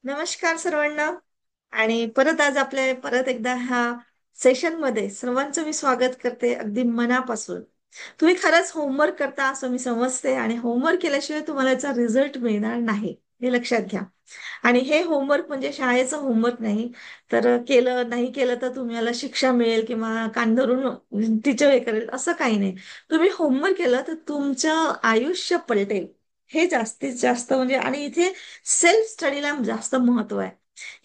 नमस्कार सर्वांना. आणि परत आज आपल्या परत एकदा ह्या सेशन मध्ये सर्वांचं मी स्वागत करते अगदी मनापासून. तुम्ही खरंच होमवर्क करता असं मी समजते, आणि होमवर्क केल्याशिवाय तुम्हाला याचा रिझल्ट मिळणार नाही हे लक्षात घ्या. आणि हे होमवर्क म्हणजे शाळेचं होमवर्क नाही, तर केलं नाही केलं तर तुम्हाला शिक्षा मिळेल किंवा कान धरून टीचर हे करेल असं काही नाही. तुम्ही होमवर्क केलं तर तुमचं आयुष्य पलटेल. हे जास्तीत जास्त म्हणजे, आणि इथे सेल्फ स्टडीला जास्त महत्व आहे.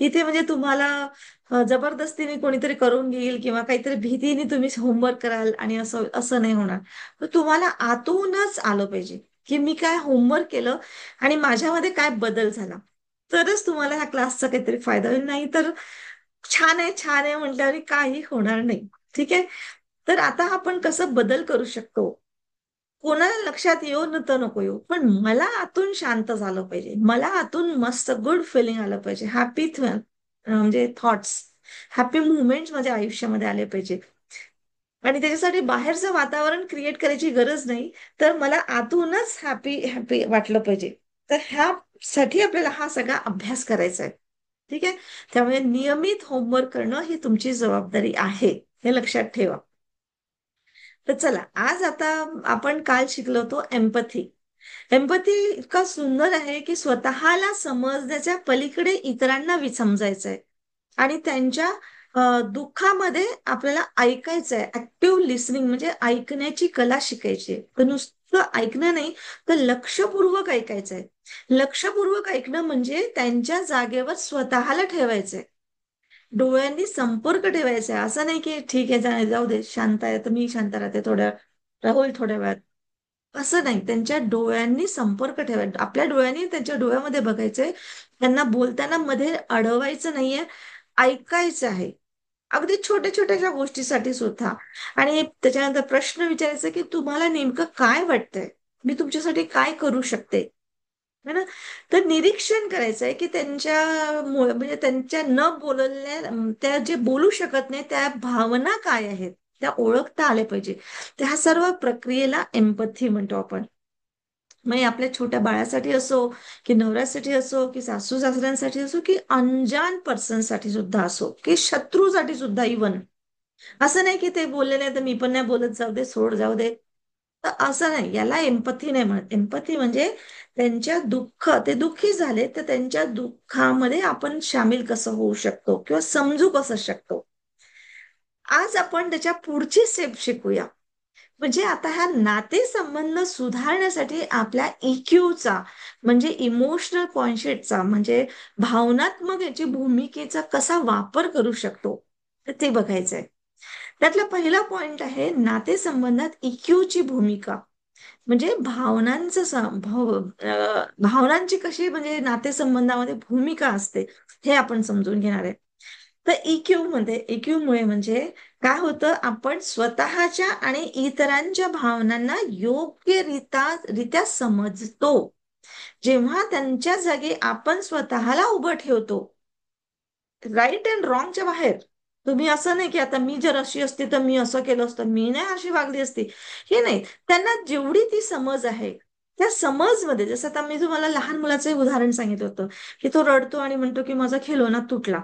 इथे म्हणजे तुम्हाला जबरदस्तीने कोणीतरी करून घेईल किंवा काहीतरी भीतीने तुम्ही होमवर्क कराल आणि असं असं नाही होणार. तर तुम्हाला आतूनच आलं पाहिजे की मी काय होमवर्क केलं आणि माझ्यामध्ये काय बदल झाला, तरच तुम्हाला ह्या क्लासचा काहीतरी फायदा होईल. नाही तर छान आहे छान आहे म्हटल्यावर काही होणार नाही. ठीक आहे. तर आता आपण कसं बदल करू शकतो, कोणाला लक्षात येऊ न तर नको येऊ, पण मला आतून शांत झालं पाहिजे, मला आतून मस्त गुड फिलिंग आलं पाहिजे, हॅपी म्हणजे थॉट्स, हॅपी मुवमेंट्स माझ्या आयुष्यामध्ये आले पाहिजे. आणि त्याच्यासाठी बाहेरचं वातावरण क्रिएट करायची गरज नाही, तर मला आतूनच हॅपी हॅपी वाटलं पाहिजे. तर ह्यासाठी आपल्याला हा सगळा अभ्यास करायचा आहे. ठीक आहे. त्यामुळे नियमित होमवर्क करणं ही तुमची जबाबदारी आहे, हे लक्षात ठेवा. तर चला, आज आता आपण काल शिकलो होतो एम्पथी. एम्पथी इतका सुंदर आहे की स्वतःला समजण्याच्या पलीकडे इतरांना समजायचं आहे. आणि त्यांच्या दुःखामध्ये आपल्याला ऐकायचं आहे. ऍक्टिव्ह लिसनिंग म्हणजे ऐकण्याची कला शिकायची आहे. तर नुसतं ऐकणं नाही, तर लक्षपूर्वक ऐकायचं आहे. लक्षपूर्वक ऐकणं म्हणजे त्यांच्या जागेवर स्वतःला ठेवायचंय, डोळ्यांनी संपर्क ठेवायचा आहे. असं नाही की ठीक आहे जाऊ दे, शांत आहे तर मी शांत राहते, राहुल थोड्या वेळात. असं नाही, त्यांच्या डोळ्यांनी संपर्क ठेवायचा, आपल्या डोळ्यांनी त्यांच्या डोळ्यामध्ये बघायचंय. त्यांना बोलताना मध्ये अडवायचं नाहीये, ऐकायचं आहे. अगदी छोट्या छोट्याशा गोष्टीसाठी सुद्धा. आणि त्याच्यानंतर प्रश्न विचारायचा की तुम्हाला नेमकं काय वाटतंय, मी तुमच्यासाठी काय करू शकते. है ना. तर निरीक्षण करायचं आहे की म्हणजे त्यांच्या न बोलल्या, त्या जे बोलू शकत नाही त्या भावना काय आहेत, त्या ओळखता आल्या पाहिजे. त्या सर्व प्रक्रियेला एम्पथी म्हणतो आपण. मग हे आपल्या छोट्या बाळासाठी असो, की नवऱ्यासाठी असो, की सासू सासऱ्यांसाठी असो, की अनजान पर्सनसाठी सुद्धा असो, की शत्रूसाठी सुद्धा इवन. असं नाही की ते बोलले नाही तर मी पण नाही बोलत, जाऊ दे सोड जाऊ दे. तर असं नाही, याला एम्पथी नाही म्हणत. एम्पथी म्हणजे त्यांच्या दुःख, ते दुःखी झाले तर त्यांच्या दुःखामध्ये आपण सामील कसं होऊ शकतो किंवा समजू कसं शकतो. आज आपण त्याच्या पुढची स्टेप शिकूया. म्हणजे आता ह्या नातेसंबंध सुधारण्यासाठी आपल्या इक्यूचा म्हणजे इमोशनल कॉन्शियसचा म्हणजे भावनात्मक याची भूमिकेचा कसा वापर करू शकतो, तर ते बघायचंय. त्यातला पहिला पॉइंट आहे नातेसंबंधात इक्यूची भूमिका. म्हणजे भावनांची कशी म्हणजे नातेसंबंधामध्ये भूमिका असते, हे आपण समजून घेणार आहे. तर इक्यू मुळे म्हणजे काय होतं, आपण स्वतःच्या आणि इतरांच्या भावनांना योग्यरित्या समजतो. जेव्हा त्यांच्या जागी आपण स्वतःला उभं ठेवतो, राईट अँड रॉंगच्या बाहेर. तुम्ही असं नाही की आता मी जर अशी असती तर मी असं केलं असतं, मी नाही अशी वागली असती, हे नाही. त्यांना जेवढी ती समज आहे, त्या समजमध्ये, जसं आता मी तुम्हाला लहान मुलाचं एक उदाहरण सांगितलं होतं की तो रडतो आणि म्हणतो की माझा खिलोना तुटला.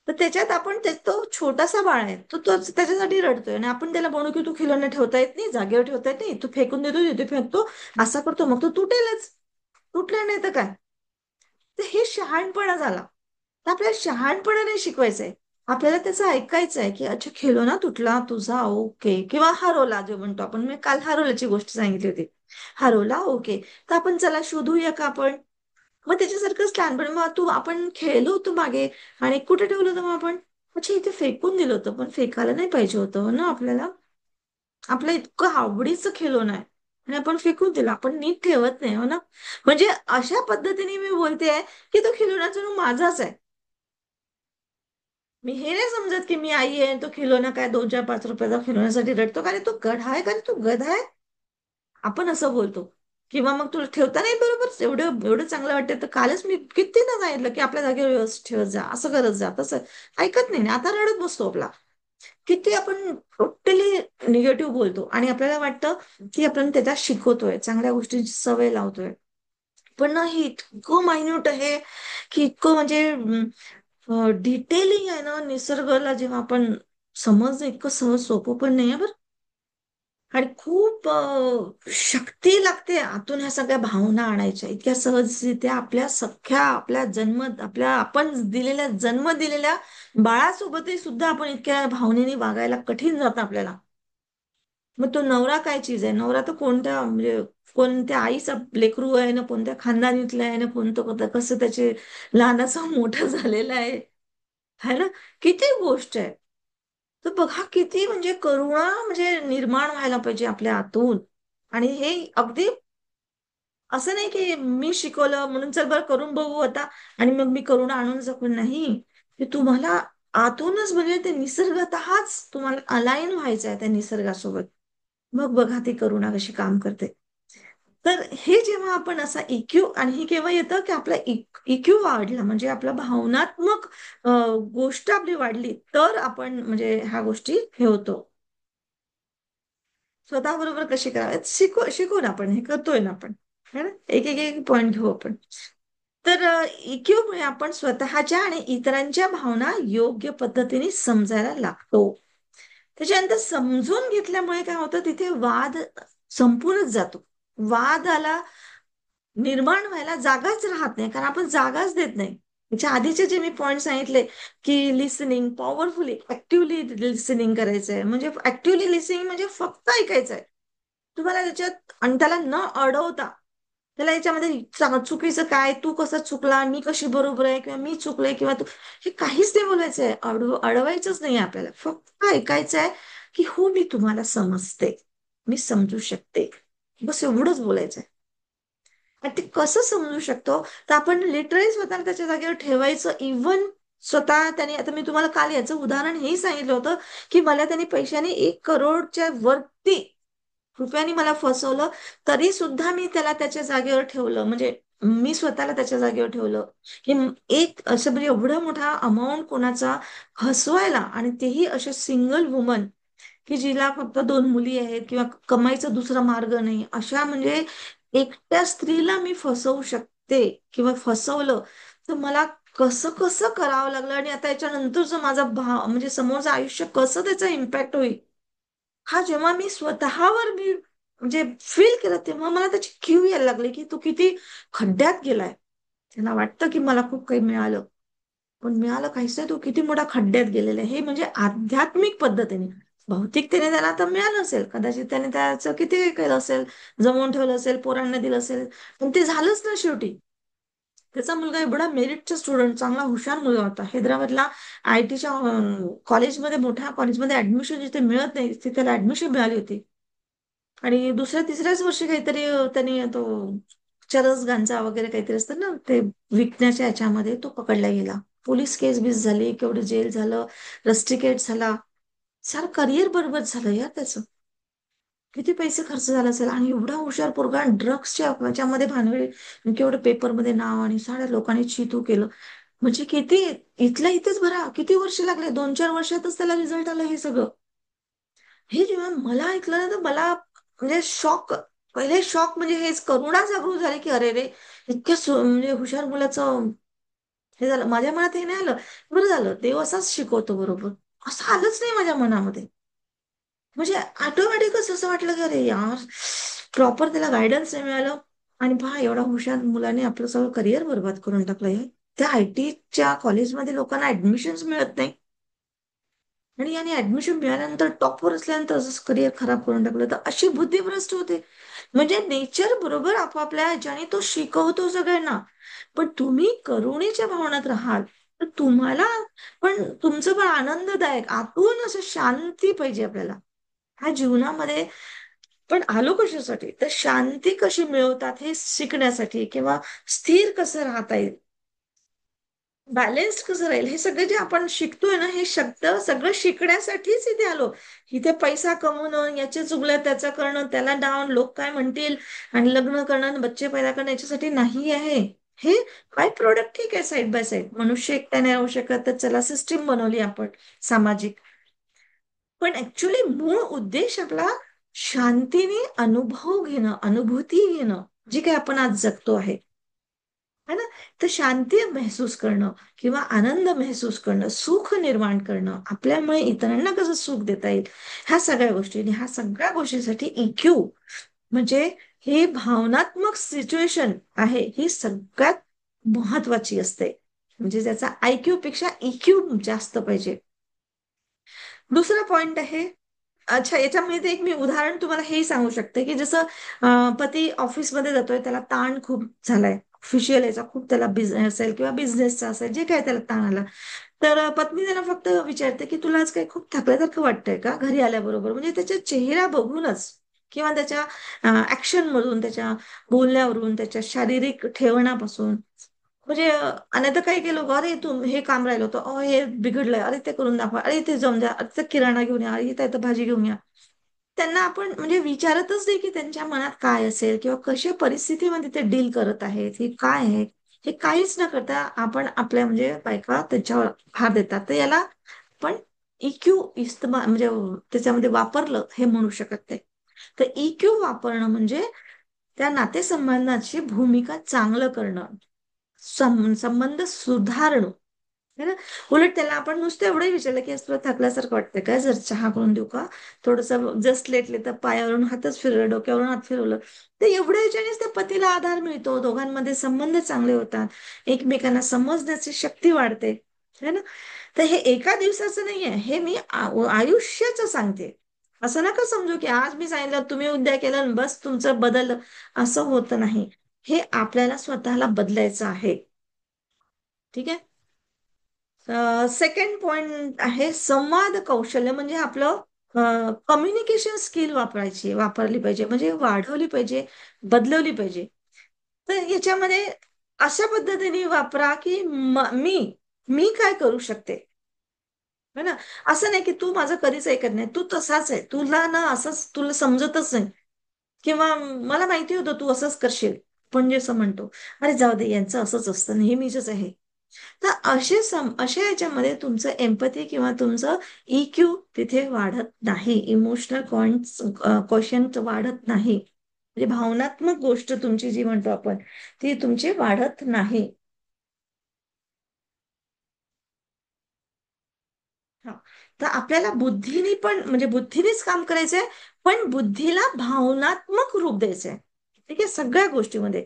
तर त्याच्यात आपण तो छोटासा बाळ आहे, तो त्याच्यासाठी रडतोय आणि आपण त्याला म्हणू की तू खिलोना ठेवता येत नाही, जागेवर ठेवता येत नाही, तू फेकून देतो, तिथे फेकतो, असा करतो, मग तो तुटेलच. तुटला नाही तर काय. तर हे शहाणपणा झाला. तर आपल्याला शहाणपणा नाही शिकवायचंय. आपल्याला त्याचं ऐकायचं आहे की अच्छा खिलोना तुटला तुझा, ओके, किंवा हरवला जो म्हणतो आपण. मी काल हरवल्याची गोष्ट सांगितली होती. हरवला, ओके. तर आपण चला शोधूया का आपण. मग त्याच्यासारखंच लहानपण, मग आपण खेळलो होतो मागे आणि कुठे ठेवलं होतं मग आपण. अच्छा इथे फेकून दिलं होतं, पण फेकायला नाही पाहिजे होतं हो ना आपल्याला. आपलं इतकं आवडीचं खिलोना आहे आणि आपण फेकून दिलं, आपण नीट ठेवत नाही हो ना. म्हणजे अशा पद्धतीने मी बोलते की तो खिलोना जणू माझाच आहे. मी हे नाही समजत की मी आई आहे, तो खिलोना काय 2 4 5 रुपयाचा खिलोण्यासाठी रडतो का रे, तो गधा आहे का रे, तू गधा आहे. आपण असं बोलतो. किंवा मग तुला ठेवता नाही बरोबर, एवढं एवढं चांगलं वाटतं तर कालच मी किती ना सांगितलं की आपल्या जागेवर व्यवस्थित ठेवत जा, असं करत जा, तसं. ऐकत नाही, आता रडत बसतो आपला. किती आपण टोटली निगेटिव्ह बोलतो आणि आपल्याला वाटतं की आपण त्याला शिकवतोय, चांगल्या गोष्टींची सवय लावतोय. पण नाही, इतकं मायन्यूट आहे की इतकं म्हणजे डिटेलिंग आहे ना निसर्गाला जेव्हा आपण समजणं इतकं सहज सोपं पण नाही बरं. आणि खूप शक्ती लागते आतून ह्या सगळ्या भावना आणायच्या इतक्या सहजरित्या आपल्या सख्या आपल्या जन्म आपल्या आपण जन्म दिलेल्या बाळासोबतही सुद्धा आपण इतक्या भावनेने वागायला कठीण जातं आपल्याला. मग तो नवरा काय चीज आहे? नवरा तर कोणत्या म्हणजे कोणत्या आईचा लेकरू आहे ना, कोणत्या खानदानीतला आहे ना, कसं त्याचे लहानाचं मोठं झालेलं आहे. है ना? किती गोष्ट आहे. तर बघा किती म्हणजे करुणा म्हणजे निर्माण व्हायला पाहिजे आपल्या आतून. आणि हे अगदी असं नाही की मी शिकवलं म्हणून चल बरं करून बघू आता आणि मग मी करुणा आणून जगून नाही. ते तुम्हाला आतूनच म्हणजे ते निसर्गतःच तुम्हाला अलाईन व्हायचं आहे त्या निसर्गासोबत. मग बघा ती करुणा कशी काम करते. तर हे जेव्हा आपण असा इक्यू आणि हे केव्हा येतं की आपला इक्यू वाढला म्हणजे आपला भावनात्मक गोष्ट आपली वाढली तर आपण म्हणजे ह्या गोष्टी हे होतो. स्वतःबरोबर कशी करावेत शिकू ना आपण हे करतोय ना आपण. है ना? एक एक एक पॉइंट घेऊ आपण. तर इक्यू मुळे आपण स्वतःच्या आणि इतरांच्या भावना योग्य पद्धतीने समजायला लागतो. त्याच्यानंतर समजून घेतल्यामुळे काय होतं तिथे वाद संपूनच जातो. वादाला निर्माण व्हायला जागाच राहत नाही कारण आपण जागाच देत नाही. त्याच्या आधीचे जे मी पॉइंट सांगितले की लिसनिंग पॉवरफुली ऍक्टिव्हली लिसनिंग करायचंय म्हणजे ऍक्टिव्हली लिसनिंग म्हणजे फक्त ऐकायचंय तुम्हाला त्याच्यात आणि त्याला न अडवता त्याला याच्यामध्ये चुकीचं काय तू कसा चुकला मी कशी बरोबर आहे किंवा मी चुकले किंवा तू हे काहीच नाही बोलायचंय अडवायचंच नाही आपल्याला फक्त ऐकायचंय की हो मी तुम्हाला समजते मी समजू शकते बस एवढंच बोलायचंय. आणि ते कसं समजू शकतो तर आपण लिटरली स्वतःला त्याच्या जागेवर ठेवायचं इव्हन स्वतः त्याने आता मी तुम्हाला काल याचं उदाहरण हेही सांगितलं होतं की मला त्यांनी पैशाने 1 करोडच्या वरती रुपयांनी मला फसवलं तरी सुद्धा मी त्याला त्याच्या जागेवर ठेवलं म्हणजे मी स्वतःला त्याच्या जागेवर ठेवलं की एक असं म्हणजे एवढा मोठा अमाऊंट कोणाचा हसवायला आणि तेही अशा सिंगल वुमन की जिला फक्त 2 मुली आहेत किंवा कमाईचा दुसरा मार्ग नाही अशा म्हणजे एकट्या स्त्रीला मी फसवू शकते किंवा फसवलं तर मला कसं कसं करावं लागलं आणि आता याच्यानंतरचं माझा भाव म्हणजे समोरचं आयुष्य कसं त्याचा इम्पॅक्ट होईल हा जेव्हा मी स्वतःवर मी म्हणजे फील केलं तेव्हा मला त्याची कीव यायला लागली की तू किती खड्ड्यात गेलाय त्यांना वाटतं की मला खूप काही मिळालं पण मिळालं काहीच नाही तो किती मोठा खड्ड्यात गेलेला आहे हे म्हणजे आध्यात्मिक पद्धतीने भौतिकतेने त्याला आता मिळालं असेल कदाचित त्याने त्याचं किती काही केलं असेल जमवून ठेवलं असेल पोरांना दिलं असेल पण ते झालंच ना शेवटी त्याचा मुलगा एवढा मेरिटचा स्टुडंट चांगला हुशार मुलगा होता हैदराबादला आयटीच्या कॉलेजमध्ये मोठ्या कॉलेजमध्ये ऍडमिशन जिथे मिळत नाही तिथे त्याला ऍडमिशन मिळाली होती आणि दुसऱ्या तिसऱ्याच वर्षी काहीतरी त्यांनी तो चरस गांजा वगैरे काहीतरी असतं ना ते विकण्याच्या याच्यामध्ये तो पकडला गेला पोलीस केस बीस झाली केवढं जेल झालं रस्टिकेट झाला सार करिअर बरोबर झालं यार त्याचं किती पैसे खर्च झाला असेल आणि एवढा हुशार पोरगा ड्रग्सच्या ह्याच्यामध्ये भानगडी केवढं पेपरमध्ये नाव आणि साऱ्या लोकांनी चितू केलं म्हणजे किती इथल्या इथेच भरा किती वर्ष लागले 2-4 वर्षातच त्याला रिझल्ट आलं हे सगळं हे जेव्हा मला ऐकलं ना तर मला म्हणजे शॉक पहिले शॉक म्हणजे हेच करुणा जागृत झाली की अरे रे इतक्या म्हणजे हुशार मुलाचं हे झालं माझ्या मनात हे नाही आलं बरं झालं देव असाच शिकवतो बरोबर असं आलंच नाही माझ्या मनामध्ये म्हणजे ऑटोमॅटिकच असं वाटलं की अरे यार प्रॉपर त्याला गायडन्स नाही मिळालं आणि पहा एवढा हुशार मुलाने आपलं सगळं करिअर बरबाद करून टाकलं हे त्या आयटीच्या कॉलेजमध्ये लोकांना ऍडमिशन्स मिळत नाही आणि याने ऍडमिशन मिळाल्यानंतर टॉपवर असल्यानंतर असं करिअर खराब करून टाकलं तर अशी बुद्धिभ्रष्ट होते म्हणजे नेचर बरोबर आपापल्या ह्याच्याने तो शिकवतो सगळ्यांना पण तुम्ही करुणेच्या भावनात राहाल तर तुम्हाला पण तुमचं पण आनंददायक आतून असं शांती पाहिजे आपल्याला ह्या जीवनामध्ये पण आलो कशासाठी तर शांती कशी मिळवतात हे शिकण्यासाठी किंवा स्थिर कसं राहता येईल बॅलेन्स्ड कसं राहील हे सगळं जे आपण शिकतोय ना हे शब्द सगळं शिकण्यासाठीच इथे आलो इथे पैसा कमवणं याचे चुगल्या त्याचं करणं त्याला डाऊन लोक काय म्हणतील आणि लग्न करणं बच्चे पैदा करणं याच्यासाठी नाही आहे हे बाय प्रोडक्ट ठीक आहे साईड बाय साईड मनुष्य एकट्याने राहू शकत तर चला सिस्टीम बनवली आपण सामाजिक पण ऍक्च्युली मूळ उद्देश आपला शांतीने अनुभव घेणं अनुभूती घेणं जी काही आपण आज जगतो आहे है ना. तर शांती महसूस करणं किंवा आनंद महसूस करणं, सुख निर्माण करणं, आपल्यामुळे इतरांना कसं सुख देता येईल, ह्या सगळ्या गोष्टी, आणि ह्या सगळ्या गोष्टींसाठी इक्यू म्हणजे ही भावनात्मक सिच्युएशन आहे, ही सगळ्यात महत्वाची असते. म्हणजे त्याचा आयक्यू पेक्षा इक्यू जास्त पाहिजे. दुसरा पॉइंट आहे. अच्छा, याच्यामध्ये एक मी उदाहरण तुम्हाला हेही सांगू शकते, की जसं पती ऑफिसमध्ये जातोय, त्याला ताण खूप झालाय ऑफिशियल याचा, खूप त्याला बिझनेस असेल किंवा बिझनेसचा असेल, जे काय त्याला ताण आला, तर पत्नी त्याला फक्त विचारते की तुला आज काही खूप थकल्यासारखं वाटतंय का घरी आल्याबरोबर. म्हणजे त्याच्या चेहरा बघूनच किंवा त्याच्या ऍक्शन मधून, त्याच्या बोलण्यावरून, त्याच्या शारीरिक ठेवणापासून, म्हणजे आणि तर काही केलं, अरे तू हे काम राहिलं होतं, हे बिघडलंय, अरे ते करून दाखवा, अरे ते जाऊन द्या, अरे ते किराणा घेऊन या, अरे इथं भाजी घेऊन या. त्यांना आपण म्हणजे विचारतच नाही की त्यांच्या मनात काय असेल किंवा कशा परिस्थितीमध्ये ते डील करत आहेत, हे काय आहे, हे काहीच न करता आपण आपल्या म्हणजे बायका त्याच्यावर भार देतात. तर याला पण इक्यू इस्तेमाल म्हणजे त्याच्यामध्ये वापरलं हे म्हणू शकत नाही. तर इक्यू वापरणं म्हणजे त्या नातेसंबंधाची भूमिका चांगलं करणं, संबंध सुधारणं, है ना. उलट त्याला आपण नुसतं एवढंही विचारलं की तुला थकल्यासारखं वाटतंय काय, जर चहा करून देऊ का, थोडस जस्ट लेटले तर पायावरून हातच फिरवलं, डोक्यावरून हात फिरवलं, तर एवढ्या ह्याच्यानेच त्या पतीला आधार मिळतो, दोघांमध्ये संबंध चांगले होतात, एकमेकांना समजण्याची शक्ती वाढते, है ना. तर हे एका दिवसाचं नाहीये, हे मी आयुष्याचं सांगते. असं नका समजू की आज मी सांगितलं तुम्ही उद्या केलं आणि बस तुमचं बदल, असं होत नाही. हे आपल्याला स्वतःला बदलायचं आहे. ठीक आहे. सेकंड पॉइंट आहे संवाद कौशल्य, म्हणजे आपलं कम्युनिकेशन स्किल वापरली पाहिजे, म्हणजे वाढवली पाहिजे, बदलवली पाहिजे. तर याच्यामध्ये अशा पद्धतीने वापरा की मी मी काय करू शकते, है ना. असं नाही की तू माझं कधीच ऐकत नाही, तू तसाच आहे, तुला ना असंच, तुला समजतच नाही, किंवा मला माहिती होतं तू असंच करशील, पण जे असं म्हणतो, अरे जाऊ दे, यांचं असंच असतं, नेहमीच आहे. तर अशा याच्यामध्ये तुमचं एम्पथी किंवा तुमचं इक्यू तिथे वाढत नाही, इमोशनल क्वेश्चन वाढत नाही, म्हणजे भावनात्मक गोष्ट तुमची जी म्हणतो आपण, ती तुमची वाढत नाही. हा. तर आपल्याला बुद्धीने पण, म्हणजे बुद्धीनेच काम करायचंय, पण बुद्धीला भावनात्मक रूप द्यायचंय. ठीक आहे, सगळ्या गोष्टीमध्ये.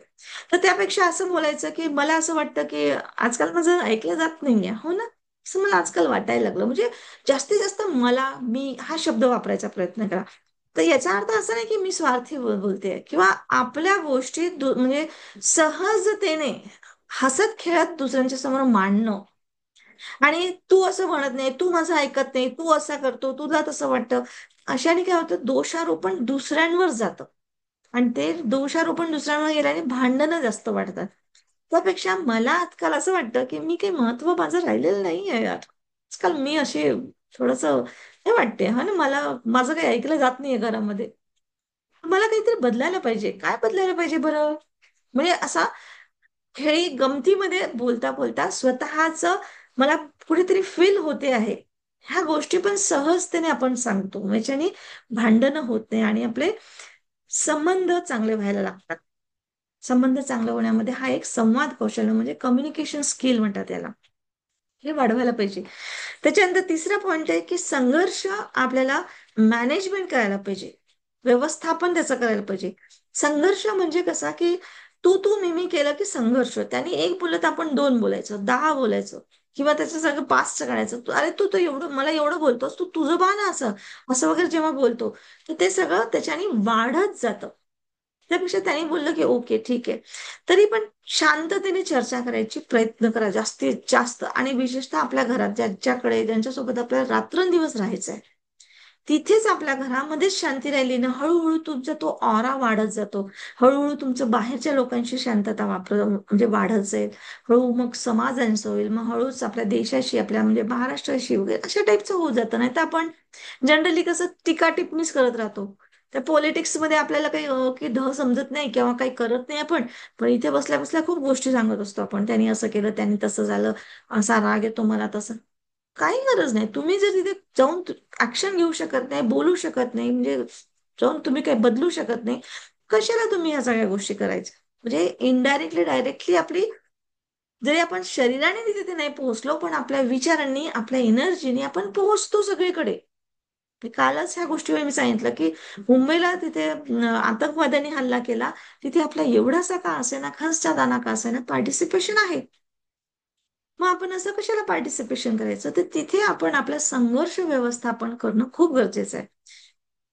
तर त्यापेक्षा असं बोलायचं की मला असं वाटतं की आजकाल माझं ऐकलं जात नाहीये, हो ना, असं मला आजकाल वाटायला लागलं. म्हणजे जास्तीत जास्त मला, मी हा शब्द वापरायचा प्रयत्न करा. तर याचा अर्थ असा नाही की मी स्वार्थी बोलते, किंवा आपल्या गोष्टी म्हणजे सहजतेने हसत खेळत दुसऱ्यांच्या समोर मांडणं. आणि तू असं म्हणत नाही, तू माझं ऐकत नाही, तू असं करतो, तुला तसं वाटतं, अशाने काय होतं, दोषारोपण दुसऱ्यांवर जातं. आणि ते दोषारोपण दुसऱ्यांवर गेल्याने भांडणं जास्त वाढतात. त्यापेक्षा मला आजकाल असं वाटतं की मी काही महत्व माझं राहिलेलं नाही आहे यार. आजकाल मी अशी थोडस हे वाटते, हा ना, मला माझं काही ऐकलं जात नाहीये घरामध्ये. मला काहीतरी बदलायला पाहिजे. काय बदलायला पाहिजे बरं? म्हणजे असा खेळी गमतीमध्ये बोलता बोलता स्वतःच मला कुठेतरी फील होते आहे, ह्या गोष्टी पण सहजतेने आपण सांगतो, याच्याने भांडणं होत नाही आणि आपले संबंध चांगले व्हायला लागतात. संबंध चांगले होण्यामध्ये हा एक संवाद कौशल्य, म्हणजे कम्युनिकेशन स्किल म्हणतात त्याला, हे वाढवायला पाहिजे. त्याच्यानंतर तिसरा पॉइंट आहे की संघर्ष आपल्याला मॅनेजमेंट करायला पाहिजे, व्यवस्थापन त्याचं करायला पाहिजे. संघर्ष म्हणजे कसा की तू मी केलं की संघर्ष, त्यांनी एक बोलत आपण दोन बोलायचं, 10 बोलायचं, किंवा त्याचं सगळं पास्ट काढायचं. अरे तू तर एवढं मला एवढं बोलतोस, तू तुझं बा ना असं, असं वगैरे जेव्हा बोलतो, तर ते सगळं त्याच्याने वाढत जातं. त्यापेक्षा त्यांनी बोललं की ओके ठीक आहे, तरी पण शांततेने चर्चा करायची प्रयत्न करा जास्तीत जास्त. आणि विशेषतः आपल्या घरात ज्यांच्याकडे, ज्यांच्यासोबत आपल्याला रात्रंदिवस राहायचंय, तिथेच आपल्या घरामध्येच शांती राहिली ना, हळूहळू तुमचा तो ऑरा वाढत जातो. हळूहळू तुमचं बाहेरच्या लोकांशी शांतता म्हणजे वाढत जाईल. हळू मग समाजांचं होईल, मग हळूच आपल्या देशाशी, आपल्या म्हणजे महाराष्ट्राशी वगैरे अशा टाईपचं होत जातं. नाही तर आपण जनरली कसं टीका टिप्पणीच करत राहतो. त्या पॉलिटिक्स मध्ये आपल्याला काही की ढ समजत नाही किंवा काही करत नाही आपण, पण इथे बसल्या बसल्या खूप गोष्टी सांगत असतो आपण, त्यांनी असं केलं, त्यांनी तसं झालं, असा राग येतो मला तसं. काही गरज नाही. तुम्ही जर तिथे जाऊन ऍक्शन घेऊ शकत नाही, बोलू शकत नाही, म्हणजे जाऊन तुम्ही काही बदलू शकत नाही, कशाला तुम्ही या सगळ्या गोष्टी करायच्या. म्हणजे इनडायरेक्टली डायरेक्टली आपली जरी आपण शरीराने तिथे नाही पोहोचलो, पण आपल्या विचारांनी, आपल्या एनर्जीने आपण पोहोचतो सगळीकडे. मी कालच ह्या गोष्टीवर मी सांगितलं, की मुंबईला तिथे आतंकवाद्यांनी हल्ला केला. तिथे आपला एवढासा का असेना, खसचा दाना का असेना, पार्टिसिपेशन आहे. मग आपण असं कशाला पार्टिसिपेशन करायचं? तर तिथे आपण आपलं संघर्ष व्यवस्थापन करणं खूप गरजेचं आहे.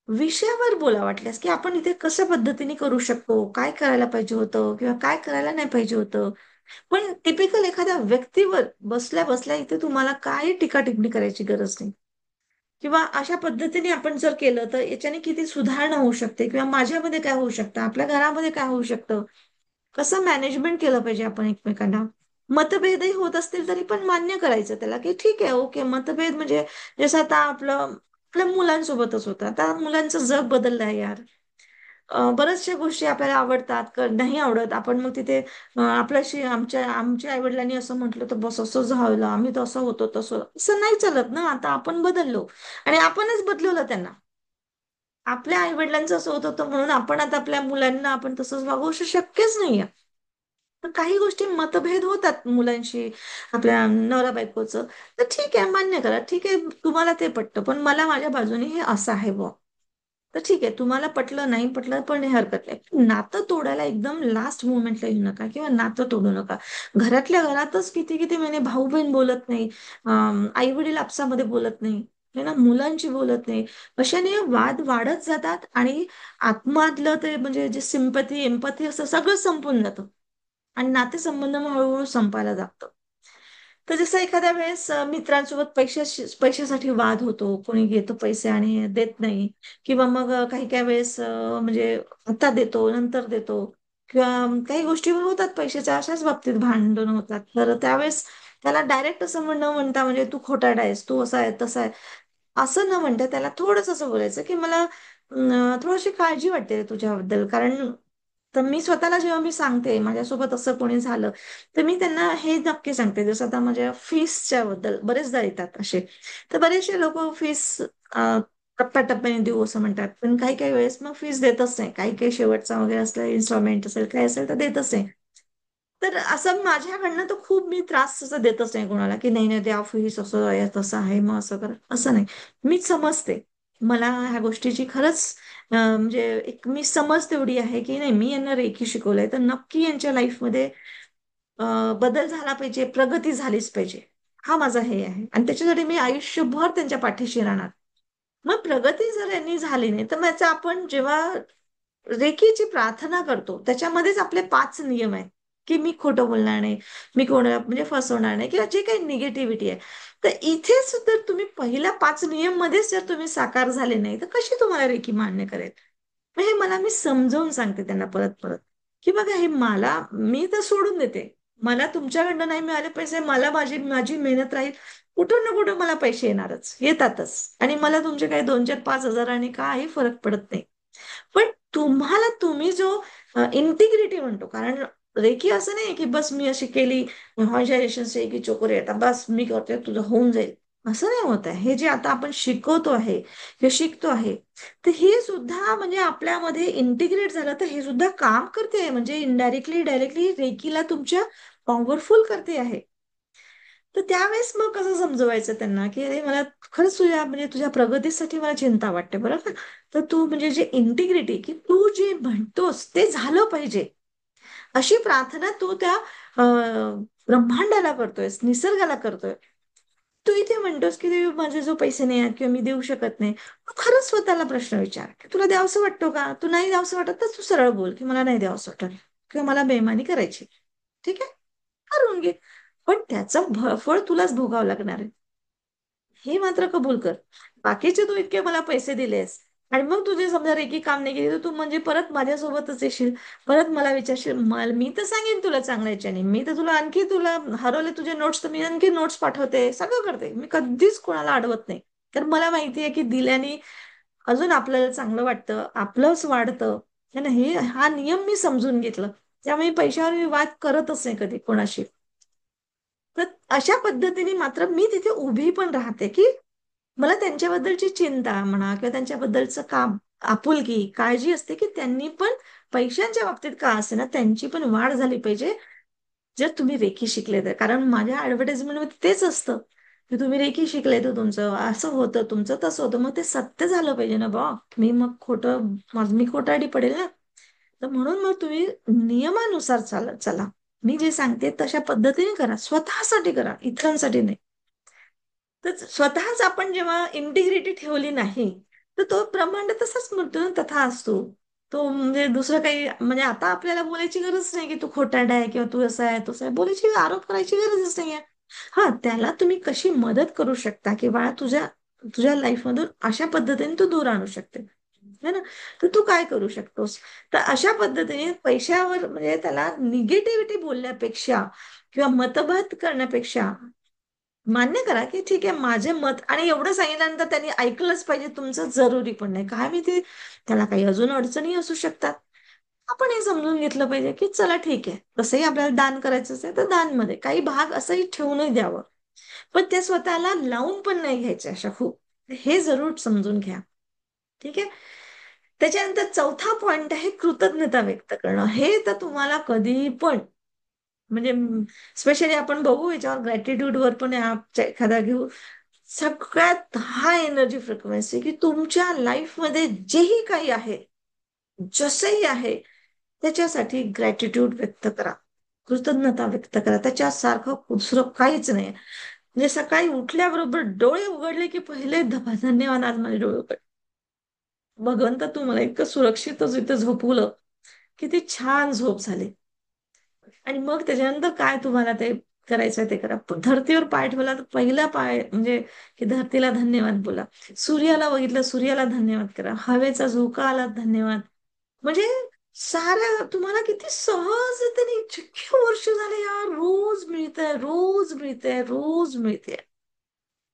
विषयावर बोला वाटल्यास, की आपण इथे कशा पद्धतीने करू शकतो, काय करायला पाहिजे होतं किंवा काय करायला नाही पाहिजे होतं. पण टिपिकल एखाद्या व्यक्तीवर बसल्या बसल्या इथे तुम्हाला काही टीका टिप्पणी करायची गरज नाही. किंवा अशा पद्धतीने आपण जर केलं तर याच्याने किती सुधारणा होऊ शकते किंवा माझ्यामध्ये काय होऊ शकतं, आपल्या घरामध्ये काय होऊ शकतं, कसं मॅनेजमेंट केलं पाहिजे आपण एकमेकांना. मतभेदही होत असतील तरी पण मान्य करायचं त्याला, की ठीक आहे, ओके, मतभेद म्हणजे जसं आता आपल्या मुलांसोबतच होतं. आता मुलांचं जग बदललं आहे यार. बऱ्याचशा गोष्टी आपल्याला आवडतात, नाही आवडत. आपण मग तिथे आपल्याशी आमच्या आईवडिलांनी असं म्हटलं तर बस असं झालं, आम्ही तसं होतो तसं. असं नाही चालत ना. आता आपण बदललो आणि आपणच बदलवलं त्यांना. आपल्या आईवडिलांचं असं होत होतं म्हणून आपण आता आपल्या मुलांना आपण तसंच वागवू शक्यच नाहीये. पण काही गोष्टी मतभेद होतात मुलांशी, आपल्या नवरा बायकोचं. तर ठीक आहे, मान्य करा. ठीक आहे, तुम्हाला ते पटतं, पण मला माझ्या बाजूने हे असं आहे बुवा. तर ठीक आहे, तुम्हाला पटलं नाही पटलं पण हे हरकत नाही. नातं तोडायला एकदम लास्ट मोमेंटला येऊ नका किंवा नातं तोडू नका. घरातल्या घरातच किती किती महिने भाऊ बहीण बोलत नाही, आई वडील आपसामध्ये बोलत नाही, है ना, मुलांची बोलत नाही. अशाने वाद वाढत जातात आणि आत्मातलं ते म्हणजे जे सिंपथी एम्पथी असं सगळं संपून जातं आणि नातेसंबंध मग हळूहळू संपायला लागतं. तर जसं एखाद्या वेळेस मित्रांसोबत पैशासाठी वाद होतो, कोणी घेतो पैसे आणि देत नाही, किंवा मग काही काही वेळेस म्हणजे आता देतो नंतर देतो, किंवा काही गोष्टी होतात पैशाच्या, अशाच बाबतीत भांडण होतात. तर त्यावेळेस त्याला डायरेक्ट असं न म्हणता, म्हणजे तू खोटारडा आहेस, तू असा आहे तसा आहे, असं न म्हणता त्याला थोडंसं असं बोलायचं, की मला थोडीशी काळजी वाटते रे तुझ्याबद्दल. कारण तर मी स्वतःला जेव्हा मी सांगते माझ्यासोबत असं कोणी झालं, तर मी त्यांना हे नक्की सांगते. जसं आता माझ्या फीसच्या बद्दल बरेचदा येतात असे, तर बरेचसे लोक फीस टप्प्याटप्प्याने देऊ असं म्हणतात, पण काही काही वेळेस मग फीस देतच नाही. काही काही शेवटचा वगैरे असलं, इन्स्टॉलमेंट असेल काय असेल तर देतच नाही. तर असं माझ्याकडनं तर खूप मी त्रास असं देतच नाही कोणाला, की नाही नाही द्या फीस, असं आहे तसं आहे मग असं कर, असं नाही. मीच समजते. मला ह्या गोष्टीची खरंच म्हणजे एक मी समज तेवढी आहे, की नाही, मी यांना रेखी शिकवलंय तर नक्की यांच्या लाईफमध्ये बदल झाला पाहिजे, प्रगती झालीच पाहिजे. हा माझा हे आहे आणि त्याच्यासाठी मी आयुष्यभर त्यांच्या पाठीशी राहणार. मग प्रगती जर यांनी झाली नाही तर मग याचा आपण जेव्हा रेकीची प्रार्थना करतो त्याच्यामध्येच आपले 5 नियम आहेत, की मी खोटं बोलणार नाही, मी कोणाला म्हणजे फसवणार नाही, किंवा जे काही निगेटिव्हिटी आहे. तर इथेच जर तुम्ही पहिल्या 5 नियम मध्येच जर तुम्ही साकार झाले नाही तर कशी तुम्हाला रेकी मान्य करेल? मग हे मला मी समजावून सांगते त्यांना परत परत, की बघा हे मला, मी तर सोडून देते. मला तुमच्याकडनं नाही मिळाले पैसे, मला माझी माझी मेहनत राहील. कुठून ना कुठून मला पैसे येणारच, येतातच, आणि मला तुमचे काही 2 4 5 हजारांनी काही फरक पडत नाही. पण तुम्हाला, तुम्ही जो इंटिग्रिटी म्हणतो, कारण रेकी असं नाही की बस मी अशी केली, माझ्या से की चोकोरे आता बस मी करते तुझं होऊन जाईल, असं नाही होत आहे. हे जे आता आपण शिकवतो आहे, हे शिकतो आहे, तर हे सुद्धा म्हणजे आपल्यामध्ये इंटिग्रेट झालं तर हे सुद्धा काम करते आहे. म्हणजे इनडायरेक्टली डायरेक्टली रेकीला तुमच्या पॉवरफुल करते आहे. तर त्यावेळेस मग कसं समजवायचं त्यांना, की अरे मला खरंच तुझ्या म्हणजे तुझ्या प्रगतीसाठी मला चिंता वाटते बरं का. तर तू म्हणजे जे इंटिग्रिटी, की तू जे म्हणतोस ते झालं पाहिजे, अशी प्रार्थना तू त्या ब्रह्मांडाला करतोयस, निसर्गाला करतोय. तू इथे म्हणतोस की माझे जो पैसे नाही आहेत किंवा मी देऊ शकत नाही. तू खरंच स्वतःला प्रश्न विचार, की तुला द्यावंसं वाटतो का? तू नाही द्यावंसं वाटत तर तू सरळ बोल, की मला नाही द्यावंसं वाटत किंवा मला बेईमानी करायची. ठीक आहे, करून घे. पण त्याचं फळ तुलाच भोगावं लागणार आहे. हे मात्र कबूल कर. बाकीचे तू इतके मला पैसे दिलेस आणि मग तुझे समजा रेकी काम नाही केली तर तू म्हणजे परत माझ्यासोबतच येशील, परत मला विचारशील. मी तर सांगेन तुला चांगल्या याच्याने, मी तर तुला आणखी, तुला हरवले तुझे नोट्स तर मी आणखी नोट्स पाठवते, सगळं करते. मी कधीच कोणाला अडवत नाही. तर मला माहिती आहे की दिल्याने अजून आपल्याला चांगलं वाटतं, आपलंच वाढतं. है ना, हा नियम मी समजून घेतलं. त्यामुळे पैशावर मी वाद करतच नाही कधी कोणाशी. तर अशा पद्धतीने मात्र मी तिथे उभी पण राहते, की मला त्यांच्याबद्दलची चिंता म्हणा किंवा त्यांच्याबद्दलचं काम, आपुलकी, काळजी असते, की त्यांनी पण पैशांच्या बाबतीत का असे ना त्यांची पण वाढ झाली पाहिजे. जर तुम्ही रेकी शिकले तर, कारण माझ्या ऍडव्हर्टाइजमेंटमध्ये तेच असतं की तुम्ही रेकी शिकले तर तुमचं असं होतं, तुमचं तसं होतं. मग ते सत्य झालं पाहिजे ना बा. मी खोटारडी पडेल ना. तर म्हणून मग तुम्ही नियमानुसार चला. मी जे सांगते तशा पद्धतीने करा, स्वतःसाठी करा, इतरांसाठी नाही. तर स्वतःच आपण जेव्हा इंटिग्रिटी ठेवली नाही, तर तो ब्रह्मांड तसाच म्हणतो ना, तथा असतो. तो म्हणजे दुसरं काही, म्हणजे आता आपल्याला बोलायची गरज नाही की तू खोटारडा आहे किंवा तू असं आहे तसं आहे, बोलायची, आरोप करायची गरजच नाहीये. हा, त्याला तुम्ही कशी मदत करू शकता की बाळा तुझ्या तुझ्या लाईफ मधून अशा पद्धतीने तू दूर आणू शकते, है ना. तर तू काय करू शकतोस. तर अशा पद्धतीने पैशावर म्हणजे त्याला निगेटिव्हिटी बोलण्यापेक्षा किंवा मतभेद करण्यापेक्षा मान्य करा की ठीक आहे माझे मत, आणि एवढं सांगितल्यानंतर त्यांनी ऐकलंच पाहिजे तुमचं जरुरी पण नाही, काय माहिती त्याला काही अजून अडचणी असू शकतात. आपण हे समजून घेतलं पाहिजे की चला ठीक आहे, तसंही आपल्याला दान करायचंच आहे तर दानमध्ये काही भाग असंही ठेवूनही द्यावं. पण ते स्वतःला लावून पण नाही घ्यायचे अशा खूप. हे जरूर समजून घ्या. ठीक आहे. त्याच्यानंतर चौथा पॉइंट आहे कृतज्ञता व्यक्त करणं. हे तर तुम्हाला कधी पण, म्हणजे स्पेशली आपण बघू याच्यावर ग्रॅटिट्यूड वर पण एखादा घेऊ. सगळ्यात हाय एनर्जी फ्रिक्वेन्सी की तुमच्या लाईफ मध्ये जेही काही आहे, जसंही आहे, त्याच्यासाठी ग्रॅटिट्यूड व्यक्त करा, कृतज्ञता व्यक्त करा. त्याच्यासारखं दुसरं काहीच नाही. म्हणजे सकाळी उठल्याबरोबर डोळे उघडले की पहिले धन्यवाद, आज माझे डोळे उघडले. भगवंत तू मला इतकं सुरक्षितच इथं झोपवलं, किती छान झोप झाली. आणि मग त्याच्यानंतर काय तुम्हाला ते करायचंय ते करा. धरतीवर पाय ठेवला तर पहिला पाय म्हणजे की धरतीला धन्यवाद बोला. सूर्याला बघितलं, सूर्याला धन्यवाद करा. हवेचा झोका आला, धन्यवाद. म्हणजे साऱ्या तुम्हाला किती सहज त्यांनी इतकी वर्ष झाले यार, रोज मिळतंय, रोज मिळतंय, रोज मिळते.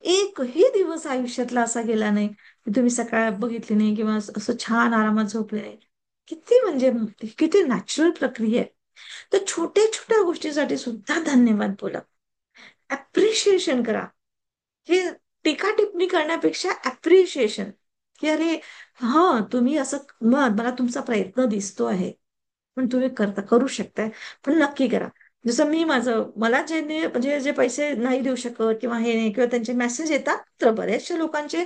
एकही दिवस आयुष्यातला असा गेला नाही की तुम्ही सकाळ बघितली नाही किंवा असं छान आरामात झोपले नाही. किती म्हणजे किती नॅचरल प्रक्रिया आहे. तर छोट्या छोट्या गोष्टीसाठी सुद्धा धन्यवाद बोला. अप्रिशिएशन करा. हे टीका टिप्पणी करण्यापेक्षा अप्रिशिएशन, की अरे हा तुम्ही असं, मला तुमचा प्रयत्न दिसतो आहे, पण तुम्ही करू शकताय, पण नक्की करा. जसं मी मला म्हणजे जे पैसे नाही देऊ शकत किंवा हे नाही, किंवा त्यांचे मेसेज येतात तर बऱ्याचशा लोकांचे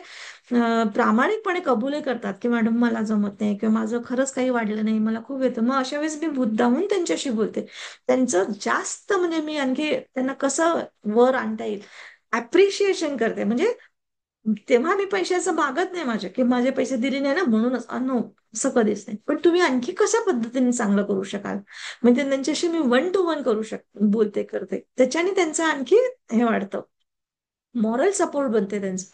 प्रामाणिकपणे कबूलही करतात की मॅडम मला जमत नाही किंवा माझं खरंच काही वाढलं नाही, मला खूप येतं. मग अशा वेळेस मी मुद्दामून त्यांच्याशी बोलते. त्यांचं जास्त म्हणजे मी आणखी त्यांना कसं वर आणता येईल अप्रिशिएशन करते. म्हणजे तेव्हा मी पैशाचं मागत नाही माझ्या, की माझे पैसे दिले नाही ना म्हणूनच नो, असं कधीच नाही. पण तुम्ही आणखी कशा पद्धतीने चांगलं करू शकाल, म्हणजे त्यांच्याशी मी वन टू वन करू बोलते करते, त्याच्याने त्यांचं आणखी हे वाढतं, मॉरल सपोर्ट बनते त्यांचं.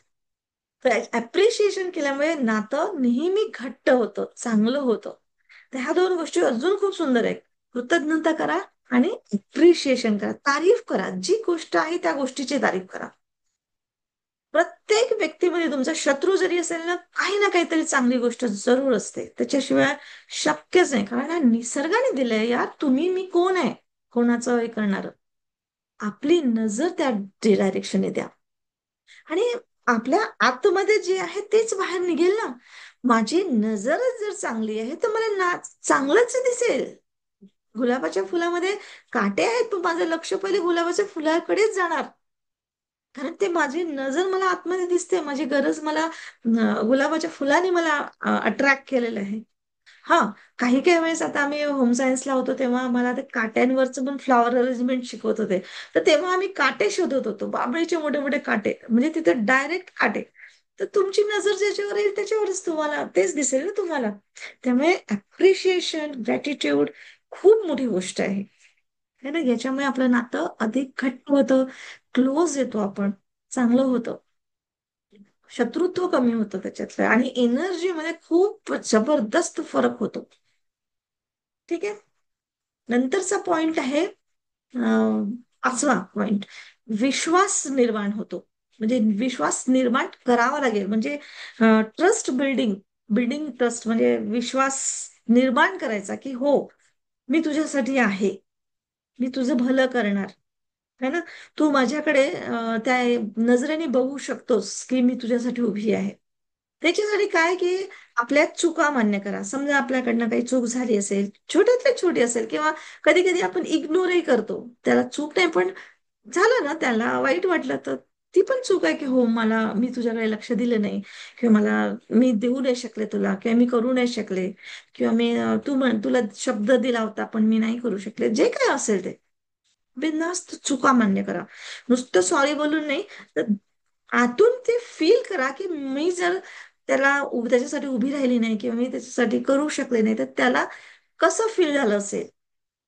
तर अप्रिशिएशन केल्यामुळे नातं नेहमी घट्ट होतं, चांगलं होतं. तर ह्या दोन गोष्टी अजून खूप सुंदर आहेत. कृतज्ञता करा आणि अप्रिशिएशन करा, तारीफ करा. जी गोष्ट आहे त्या गोष्टीची तारीफ करा. प्रत्येक व्यक्तीमध्ये तुमचा शत्रू जरी असेल ना, काही ना काहीतरी चांगली गोष्ट जरूर असते. त्याच्याशिवाय शक्यच नाही, कारण हा निसर्गाने दिलंय यार. तुम्ही मी कोण आहे कोणाचं हे करणार. आपली नजर त्या डायरेक्शनने द्या, आणि आपल्या आतमध्ये जे आहे तेच बाहेर निघेल ना. माझी नजरच जर चांगली आहे तर मला चांगलंच दिसेल. गुलाबाच्या फुलामध्ये काटे आहेत पण माझं लक्ष पहिले गुलाबाच्या फुलाकडेच जाणार, कारण ते माझी नजर मला आतमध्ये दिसते. माझी गरज मला गुलाबाच्या फुलाने मला अट्रॅक्ट केलेलं आहे. हा, काही काही वेळेस आता आम्ही होम सायन्सला होतो तेव्हा आम्हाला ते काट्यांवरचं पण फ्लॉवर अरेंजमेंट शिकवत होते. तर तेव्हा आम्ही काटे शोधत होतो, बाबळीचे मोठे मोठे काटे, म्हणजे तिथे डायरेक्ट काटे. तर तुमची नजर ज्याच्यावर येईल त्याच्यावरच तुम्हाला तेच दिसेल ना तुम्हाला. त्यामुळे अप्रिशिएशन, ग्रॅटिट्यूड खूप मोठी गोष्ट आहे, है ना. याच्यामुळे आपलं नातं अधिक घट्ट होतं, क्लोज येतो आपण, चांगलं होतं, शत्रुत्व कमी होतं त्याच्यातलं, आणि एनर्जी मध्ये खूप जबरदस्त फरक होतो. ठीक आहे. नंतरचा पॉइंट आहे, पाचवा पॉइंट, विश्वास निर्माण होतो. म्हणजे विश्वास निर्माण करावा लागेल, म्हणजे ट्रस्ट बिल्डिंग. बिल्डिंग ट्रस्ट म्हणजे विश्वास निर्माण करायचा की हो, मी तुझ्यासाठी आहे, मी तुझं भलं करणार, है ना. तू माझ्याकडे त्या नजरेने बघू शकतोस की मी तुझ्यासाठी उभी आहे. त्याच्यासाठी काय की आपल्या चुका मान्य करा. समजा आपल्याकडनं काही चूक झाली असेल, छोट्यातली छोटी असेल, किंवा कधी कधी आपण इग्नोरही करतो त्याला, चूक नाही पण झालं ना, त्याला वाईट वाटलं तर ती पण चूक आहे की हो, मी तुझ्याकडे लक्ष दिलं नाही, किंवा मी देऊ नाही शकले तुला, किंवा मी करू नाही शकले, किंवा तुला शब्द दिला होता पण मी नाही करू शकले, जे काय असेल ते बिनधास्त चुका मान्य करा. नुसतं सॉरी बोलून नाही, तर आतून ते फील करा की मी जर त्याच्यासाठी उभी राहिली नाही, किंवा मी त्याच्यासाठी करू शकले नाही, तर त्याला कसं फील झालं असेल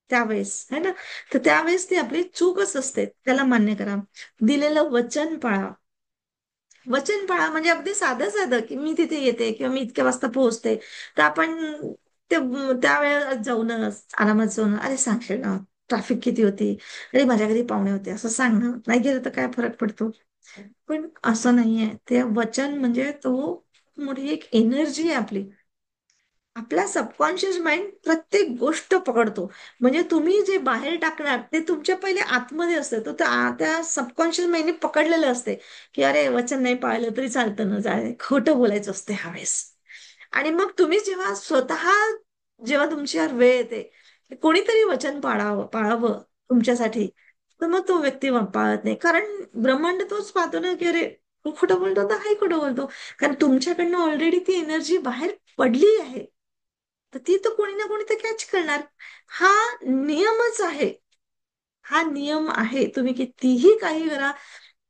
त्यावेळेस, है ना. तर त्यावेळेस ती आपली चूकच असते, त्याला मान्य करा. दिलेलं वचन पाळा. वचन पाळा म्हणजे अगदी साधं साधं की मी तिथे येते, किंवा मी इतक्या वाजता पोहोचते, तर आपण ते त्या वेळेला जाऊन आरामात जाऊन, अरे सांगशील ना ट्रॅफिक किती होती, अरे माझ्या घरी पाहुणे होते, असं सांग ना, नाही गेलं तर काय फरक पडतो. पण असं नाहीये. ते वचन म्हणजे तो मोठी एक एनर्जी आहे आपली. आपला सबकॉन्शियस माइंड प्रत्येक गोष्ट पकडतो. म्हणजे तुम्ही जे बाहेर टाकणार ते तुमच्या पहिले आतमध्ये असतं, तर त्या सबकॉन्शियस माइंडने पकडलेलं असते की अरे वचन नाही पाळलं तरी चालतं, न जाय खोटं बोलायचं असते ह्यावेळेस. आणि मग तुम्ही जेव्हा तुमच्यावर वेळ येते की कोणीतरी वचन पाळावं तुमच्यासाठी, तर मग तो व्यक्ती पाळत नाही. कारण ब्रह्मांड तोच पाहतो ना की अरे तू खोटं बोलतो तर हाही खोटं बोलतो. कारण तुमच्याकडनं ऑलरेडी ती एनर्जी बाहेर पडली आहे, तर ती तर कोणी ना कोणी तर कॅच करणार. हा नियमच आहे. हा नियम आहे. तुम्ही कितीही काही करा,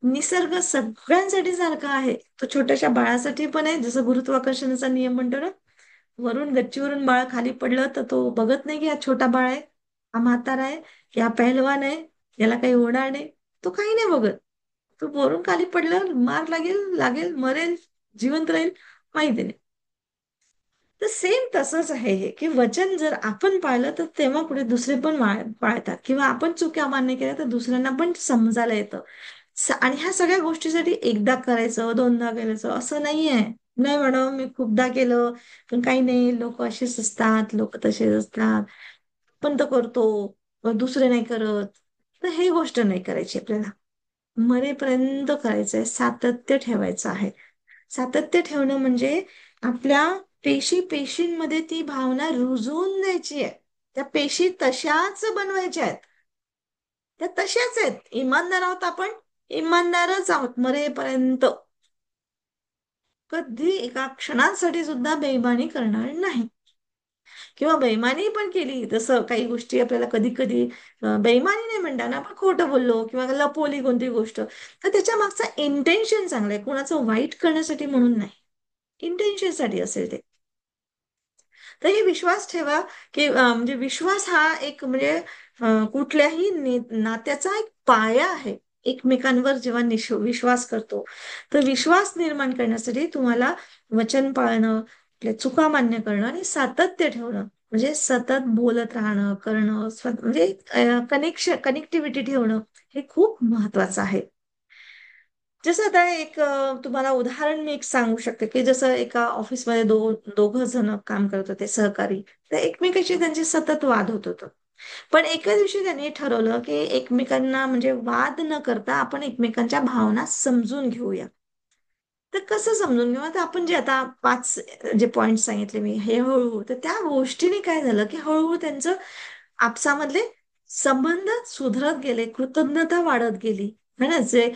निसर्ग सगळ्यांसाठी सारखा आहे. तो छोट्याशा बाळासाठी पण आहे, जसं गुरुत्वाकर्षणाचा नियम म्हणतो ना, वरून गच्चीवरून बाळ खाली पडलं तर तो बघत नाही की हा छोटा बाळ आहे, हा म्हातारा आहे, या पहलवान आहे, याला काही होणार नाही. तो काही नाही बघत. तो वरून खाली पडलं, मार लागेल लागेल, मरेल, जिवंत राहील, माहिती नाही. तर सेम तसंच आहे हे, की वचन जर आपण पाळलं तर तेव्हा पुढे दुसरे पण पाळतात, किंवा आपण चुक्या मान्य केल्या तर दुसऱ्यांना पण समजायला येतं. आणि ह्या सगळ्या गोष्टीसाठी एकदा करायचं, दोनदा करायचं असं नाहीये. नाही मॅडम, मी खूपदा केलं पण काही नाही, लोक असेच असतात, लोक तसेच असतात, पण तो करतो, पण दुसरे नाही करत. तर हे गोष्ट नाही करायची आपल्याला. मरेपर्यंत करायचंय, सातत्य ठेवायचं आहे. सातत्य ठेवणं म्हणजे आपल्या पेशींमध्ये ती भावना रुजवून द्यायची आहे. त्या पेशी तशाच बनवायच्या आहेत. त्या तशाच आहेत. इमानदार आहोत आपण, इमानदारच आहोत मरेपर्यंत. कधी एका क्षणासाठी सुद्धा बेईमानी करणार नाही. किंवा बेईमानी पण केली, जसं काही गोष्टी आपल्याला कधी कधी बेईमानी नाही म्हणता ना, आपण खोटं बोललो किंवा लपवली कोणती गोष्ट, तर त्याच्या मागचा इंटेन्शन चांगला आहे, कोणाचं वाईट करण्यासाठी म्हणून नाही, इंटेन्शन साठी असेल ते. तर हे विश्वास ठेवा की म्हणजे विश्वास हा एक म्हणजे कुठल्याही नात्याचा एक पाया आहे. एकमेकांवर जेव्हा विश्वास करतो, तर विश्वास निर्माण करण्यासाठी तुम्हाला वचन पाळणं, आपल्या चुका मान्य करणं आणि सातत्य ठेवणं, म्हणजे सतत बोलत राहणं, करणं, म्हणजे कनेक्टिव्हिटी ठेवणं, हे खूप महत्वाचं आहे. जसं आता तुम्हाला उदाहरण मी एक सांगू शकते की जसं एका ऑफिसमध्ये दोघं जण काम करत होते, सहकारी. तर एकमेकांशी त्यांचे सतत वाद होत होतं. पण एका दिवशी त्यांनी ठरवलं की एकमेकांना म्हणजे वाद न करता आपण एकमेकांच्या भावना समजून घेऊया. तर कसं समजून घेऊ, तर आपण जे आता 5 जे पॉइंट सांगितले मी, हे हळूहळू, तर त्या गोष्टीने काय झालं की हळूहळू त्यांचं आपसामधले संबंध सुधरत गेले, कृतज्ञता वाढत गेली. है ना. जे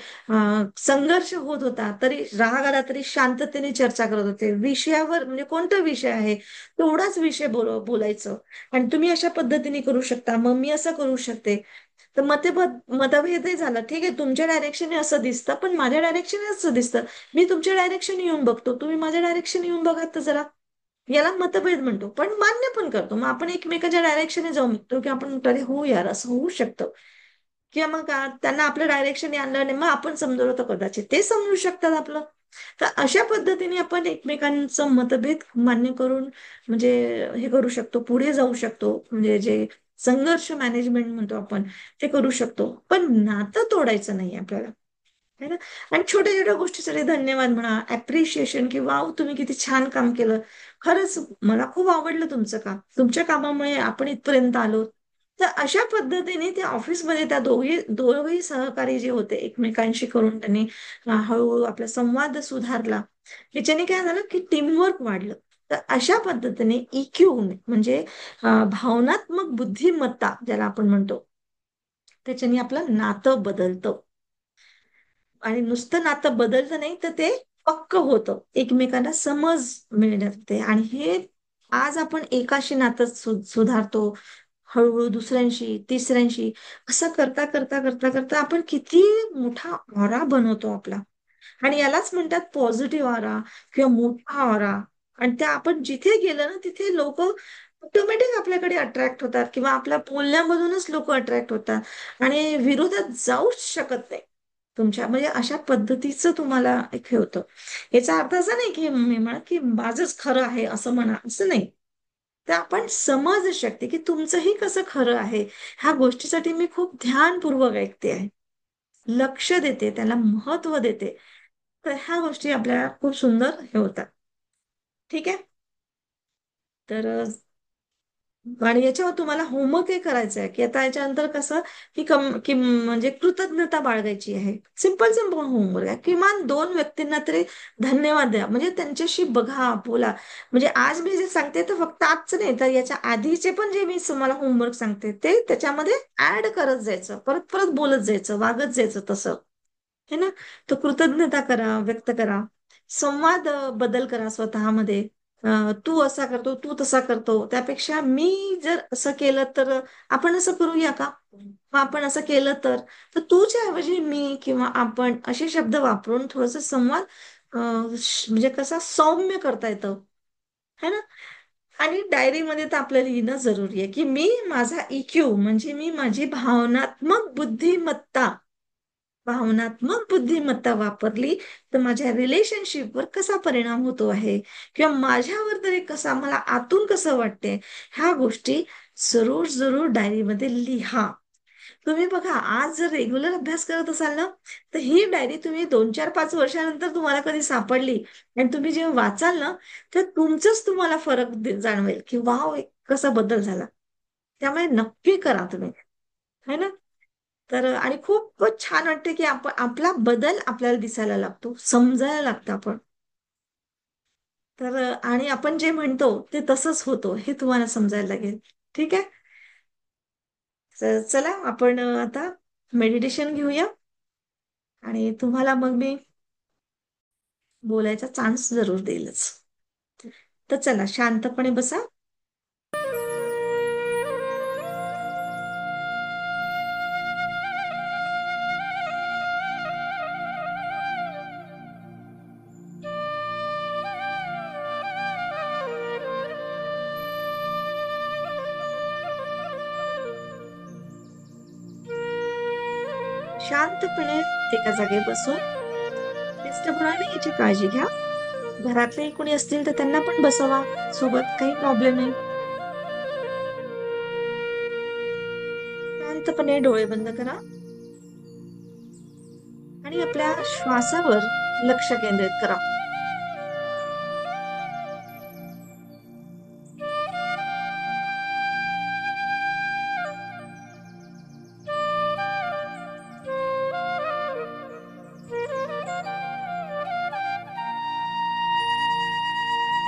संघर्ष होत होता तरी, राग आला तरी शांततेने चर्चा करत होते विषयावर, म्हणजे कोणता विषय आहे तेवढाच विषय बोलायचं. आणि तुम्ही अशा पद्धतीने करू शकता, मग मी असं करू शकते. तर मतभेदही झाला, ठीक आहे, तुमच्या डायरेक्शनने असं दिसतं पण माझ्या डायरेक्शनने असं दिसतं. मी तुमच्या डायरेक्शन येऊन बघतो, तुम्ही माझ्या डायरेक्शन येऊन बघा तर जरा. याला मतभेद म्हणतो, पण मान्य पण करतो. मग आपण एकमेकाच्या डायरेक्शनने जाऊन बघतो की आपण अरे हो यार, असं होऊ शकतं. किंवा मग त्यांना आपलं डायरेक्शन आणलं नाही, मग आपण समजवलं तर कदाचित ते समजू शकतात आपलं. तर अशा पद्धतीने आपण एकमेकांचं मतभेद मान्य करून म्हणजे हे करू शकतो, पुढे जाऊ शकतो. म्हणजे जे संघर्ष मॅनेजमेंट म्हणतो आपण, ते करू शकतो. पण नातं तोडायचं नाही आपल्याला, है ना. आणि छोट्या छोट्या गोष्टीसाठी धन्यवाद म्हणा, अप्रिशिएशन, की वाव तुम्ही किती छान काम केलं, खरंच मला खूप आवडलं तुमचं काम, तुमच्या कामामुळे आपण इथपर्यंत आलो. तर अशा पद्धतीने त्या ऑफिसमध्ये त्या दोघही सहकारी जे होते, एकमेकांशी करून त्यांनी हळूहळू आपला संवाद सुधारला. याच्याने काय झालं की टीमवर्क वाढलं. तर अशा पद्धतीने इक्यू म्हणजे भावनात्मक बुद्धिमत्ता ज्याला आपण म्हणतो, त्याच्याने आपलं नातं बदलतं. आणि नुसतं नातं बदलतं नाही तर ते पक्क होतं, एकमेकांना समज मिळते. आणि हे आज आपण एकाशी नातं सुधारतो, हळूहळू दुसऱ्यांशी, तिसऱ्यांशी, असं करता करता करता करता आपण किती मोठा ऑरा बनवतो आपला. आणि यालाच म्हणतात पॉझिटिव्ह ऑरा किंवा मोठा ऑरा. आणि त्या आपण जिथे गेलं ना तिथे लोक ऑटोमॅटिक आपल्याकडे अट्रॅक्ट होतात, किंवा आपल्या बोलण्यामधूनच लोक अट्रॅक्ट होतात आणि विरोधात जाऊच शकत नाही तुमच्या. म्हणजे अशा पद्धतीचं तुम्हाला एक हे होतं. याचा अर्थ असा नाही की मी म्हणा की माझंच खरं आहे असं म्हणा, असं नाही. तर आपण समज शकते की तुमचंही कसं खरं आहे, ह्या गोष्टीसाठी मी खूप ध्यानपूर्वक ऐकते आहे, लक्ष देते, त्याला महत्व देते. तर ह्या गोष्टी आपल्याला खूप सुंदर हे होतात. ठीक आहे. तर आणि याच्यावर तुम्हाला होमवर्क हे करायचं आहे की आता याच्यानंतर कसं की म्हणजे कृतज्ञता बाळगायची आहे. सिंपल सिंपल होमवर्क आहे. किमान 2 व्यक्तींना तरी धन्यवाद द्या, म्हणजे त्यांच्याशी बघा, बोला. म्हणजे आज मी जे सांगते तर फक्त आजचं नाही, तर याच्या आधीचे पण जे मी तुम्हाला होमवर्क सांगते ते त्याच्यामध्ये ऍड करत जायचं, परत परत बोलत जायचं, वागत जायचं तसं. है ना. तर कृतज्ञता करा, व्यक्त करा. संवाद बदल करा स्वतःमध्ये. तू असा करतो, तू तसा करतो, त्यापेक्षा मी जर असं केलं तर आपण असं करूया का, मग आपण असं केलं तर. तर तूच्या ऐवजी मी किंवा आपण असे शब्द वापरून थोडस संवाद म्हणजे कसा सौम्य करता येतं, है ना. आणि डायरीमध्ये तर आपल्याला लिहिणं जरुरी आहे की मी माझा इक्यू म्हणजे मी माझी भावनात्मक बुद्धिमत्ता वापरली तर माझ्या रिलेशनशिपवर कसा परिणाम होतो आहे, किंवा माझ्यावर तरी कसा, मला आतून कसं वाटते, ह्या गोष्टी जरूर जरूर डायरीमध्ये लिहा. तुम्ही बघा, आज जर रेग्युलर अभ्यास करत असाल ना, तर ही डायरी तुम्ही 2, 4, 5 वर्षानंतर तुम्हाला कधी सापडली आणि तुम्ही जेव्हा वाचाल ना, तर तुमचंच तुम्हाला फरक जाणवेल की वाव, कसा बदल झाला. त्यामुळे नक्की करा तुम्ही, है ना. तर आणि खूप छान वाटते की आपण आपला बदल आपल्याला दिसायला लागतो, समजायला लागतं आपण. तर आणि आपण जे म्हणतो ते तसंच होतो हे तुम्हाला समजायला लागेल. ठीक आहे. तर चला आपण आता मेडिटेशन घेऊया. आणि तुम्हाला मग मी बोलायचा चान्स जरूर देईलच. तर चला शांतपणे बसा. शांतपणे एका जागी बसून डिस्टर्ब होणार नाही याची काळजी घ्या. घरातले कोणी असतील तर त्यांना पण बसवा सोबत, काही प्रॉब्लेम नाही. शांतपणे डोळे बंद करा आणि आपल्या श्वासावर लक्ष केंद्रित करा.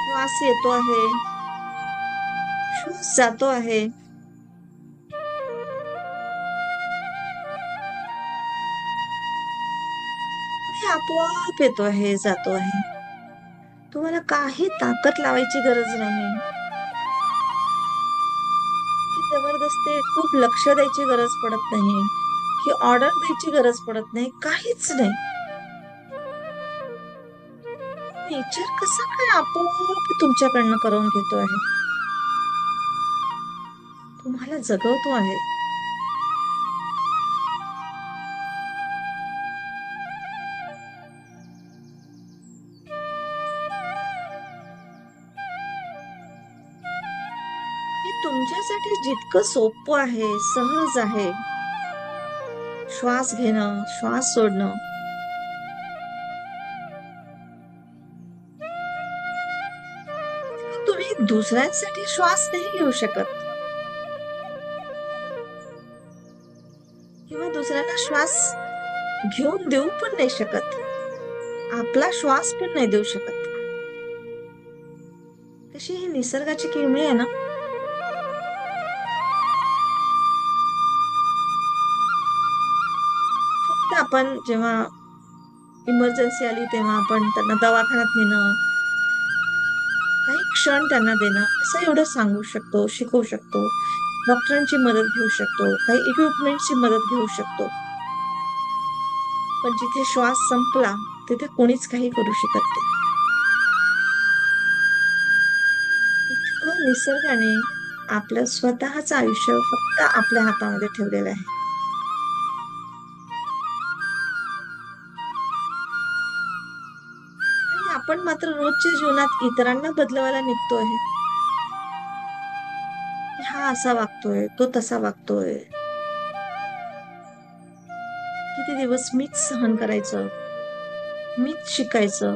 श्वास येतो आहे, श्वास जातो आहे. हे आपोआप येतो आहे, जातो आहे. तुम्हाला काही ताकद लावायची गरज नाही, की जबरदस्ती खूप लक्ष द्यायची गरज पडत नाही, की ऑर्डर द्यायची गरज पडत नाही, काहीच नाही. नेचर कसा काय आपोआप तुमच्याकडनं करून घेतो आहे, तुम्हाला जगवतो आहे. हे तुमच्यासाठी जितकं सोपं आहे, सहज आहे. श्वास घेणं, श्वास सोडणं. तुम्ही दुसऱ्यांसाठी श्वास नाही घेऊ शकत, किंवा दुसऱ्यांना श्वास घेऊन देऊ पण नाही शकत. आपला श्वास पण नाही देऊ शकत. कशी ही निसर्गाची किमया आहे ना. फक्त आपण जेव्हा इमर्जन्सी आली तेव्हा आपण त्यांना दवाखान्यात नेणं, काही क्षण त्यांना देणं, असं एवढं सांगू शकतो, शिकवू शकतो. डॉक्टरांची मदत घेऊ शकतो, काही इक्विपमेंटची मदत घेऊ शकतो. पण जिथे श्वास संपला तिथे कोणीच काही करू शकत नाही. इतकं निसर्गाने आपलं स्वतःच आयुष्य फक्त आपल्या हातामध्ये ठेवलेलं आहे. आणि आपण मात्र रोजच्या जीवनात इतरांना बदलवायला निघतोय. हा असा वागतोय, तो तसा वागतोय. किती दिवस मीच सहन करायचं, मीच शिकायचं.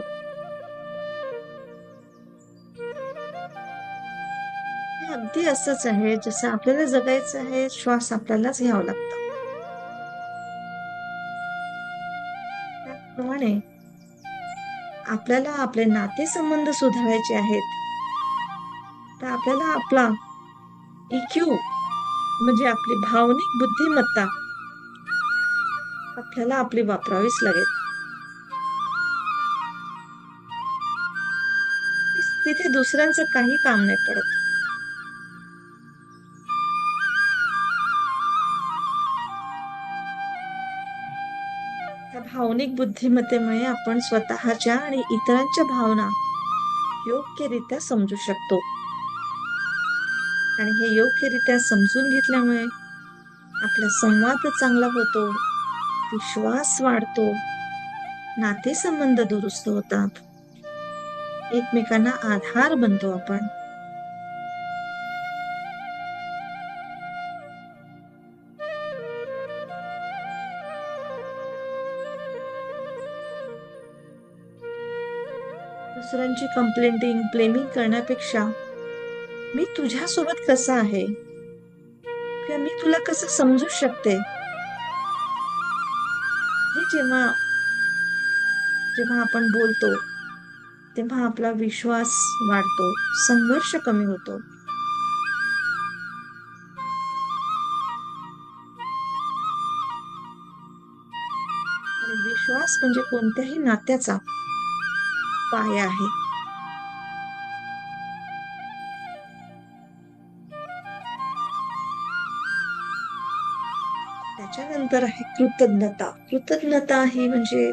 हे अगदी असंच आहे, जसं आपल्याला जगायचं आहे, श्वास आपल्यालाच घ्यावा लागतो. त्याप्रमाणे आपल्याला आपले नातेसंबंध सुधारायचे आहेत, तर आपल्याला आपला इक्यू म्हणजे आपली भावनिक बुद्धिमत्ता आपल्याला आपली वापरावीच लागेल. तिथे दुसऱ्यांचं काही काम नाही पडत. त्या भावनिक बुद्धिमत्तेमुळे आपण स्वतःच्या आणि इतरांच्या भावना योग्यरित्या समजू शकतो. आणि हे योग्यरित्या समजून घेतल्यामुळे आपला संवाद चांगला होतो, विश्वास वाढतो, नातेसंबंध दुरुस्त होतात, एकमेकांना आधार बनतो आपण. दुसऱ्यांची कंप्लेंटिंग, ब्लेमिंग करण्यापेक्षा मी तुझ्यासोबत कसा आहे किंवा मी तुला कसं समजू शकते, हे जेव्हा जेव्हा आपण बोलतो तेव्हा आपला विश्वास वाढतो, संघर्ष कमी होतो. आणि विश्वास म्हणजे कोणत्याही नात्याचा पाया आहे. त्याच्यानंतर आहे कृतज्ञता. कृतज्ञता ही म्हणजे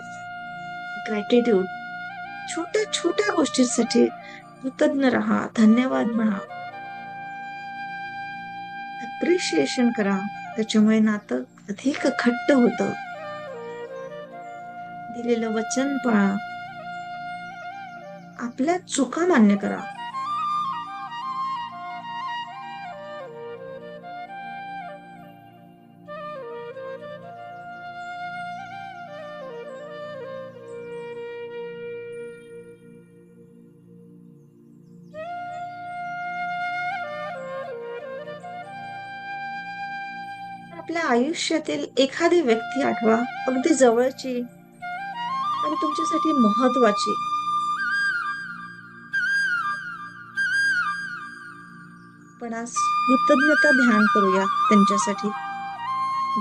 ग्रॅटिट्यूड. छोट्या छोट्या गोष्टींसाठी कृतज्ञ राहा, धन्यवाद म्हणा, अप्रिशिएशन करा. त्याच्यामुळे नातं अधिक घट्ट होतं. दिलेलं वचन पाळा, आपल्या चुका मान्य करा. आपल्या आयुष्यातील एखादी व्यक्ती आठवा, अगदी जवळची आणि तुमच्यासाठी महत्वाची. पण आज कृतज्ञता ध्यान करूया त्यांच्यासाठी,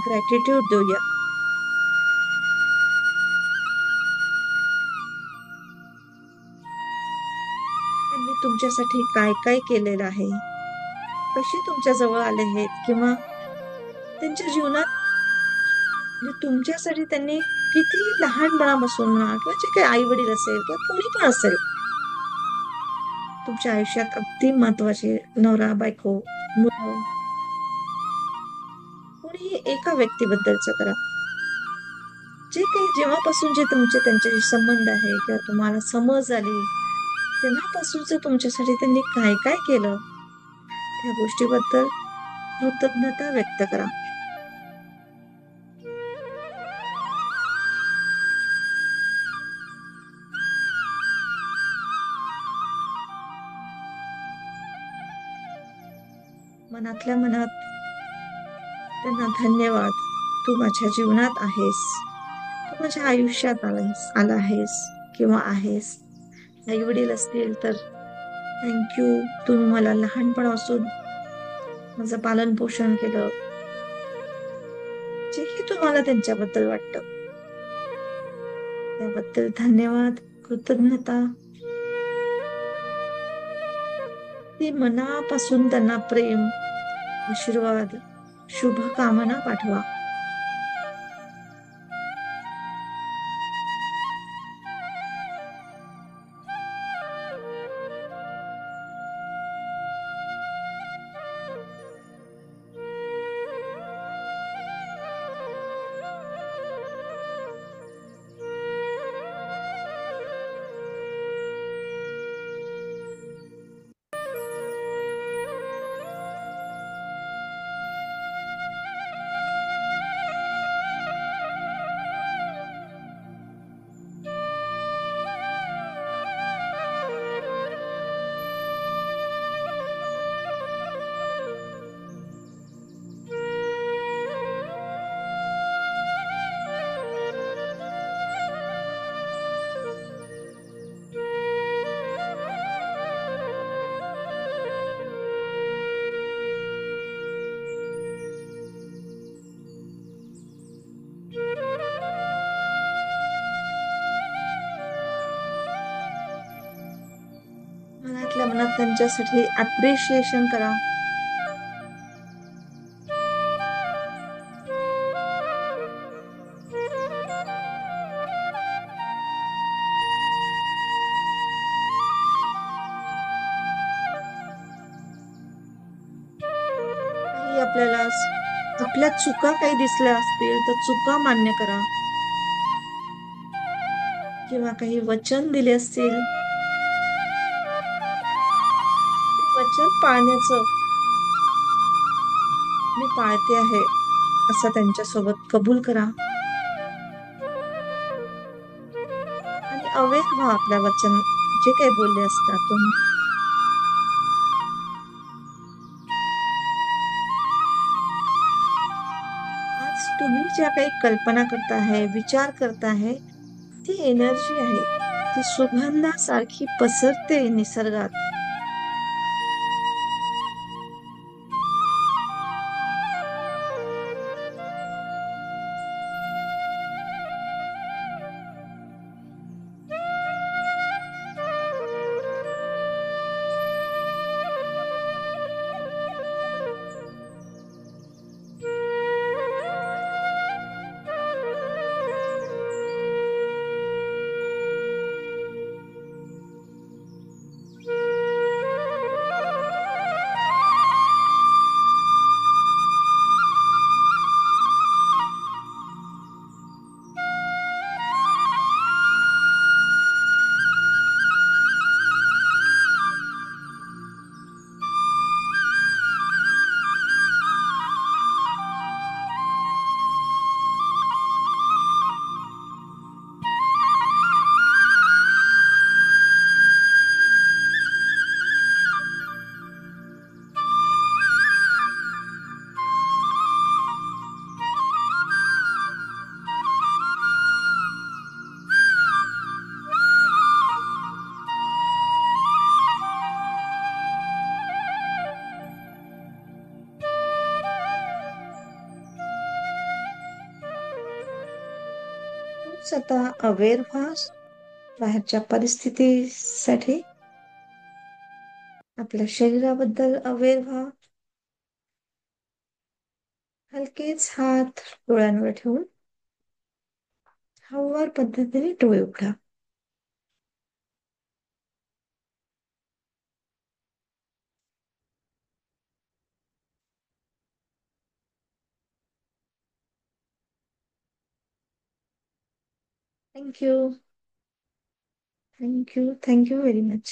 ग्रॅटिट्यूड देऊया. त्यांनी तुमच्यासाठी काय काय केलेलं आहे, कसे तुमच्या जवळ आले आहेत, किंवा त्यांच्या जीवनात म्हणजे तुमच्यासाठी त्यांनी किती लहानपणापासून म्हणा किंवा जे काही आई वडील असेल किंवा कोणी पण असेल, तुमच्या आयुष्यात अगदी महत्वाचे नवरा बायको मुलं, कोणीही एका व्यक्तीबद्दलच करा. जे काही जेव्हापासून जे तुमचे त्यांच्याशी संबंध आहे किंवा तुम्हाला समज आली तेव्हापासूनच तुमच्यासाठी त्यांनी काय काय केलं, त्या गोष्टीबद्दल कृतज्ञता व्यक्त करा. मनातल्या मनात त्यांना धन्यवाद, तू माझ्या जीवनात आहेस, तू माझ्या आयुष्यात आला आहेस, किंवा आहेस. आई वडील असतील तर थँक्यू. तुम्ही मला लहानपणापासून माझं पालन पोषण केलं. जेही तुम्हाला त्यांच्याबद्दल वाटतं त्याबद्दल धन्यवाद, कृतज्ञता. ती मनापासून त्यांना प्रेम, आशीर्वाद, शुभकामना पाठवा. मनातल्या मनात त्यांच्यासाठी अप्रिशिएशन करा. काही आपल्याला आपल्या चुका काही दिसल्या असतील तर चुका मान्य करा, किंवा काही वचन दिले असतील ते वचन पाळण्याचं मी पाळते आहे असं त्यांच्यासोबत कबूल करा. आणि अवेग व्हा आपल्या वचन जे काही बोलले असतात तुम्ही. आज तुम्ही ज्या काही कल्पना करताय, विचार करताय, ती एनर्जी आहे. ती सुगंधासारखी पसरते निसर्गात. तूच आता अवेअर व्हा बाहेरच्या परिस्थितीसाठी. आपल्या शरीराबद्दल अवेअर व्हा. हलकेच हात डोळ्यांवर ठेवून हळुवार पद्धतीने डोळे उघडा. Thank you. Thank you. Thank you very much.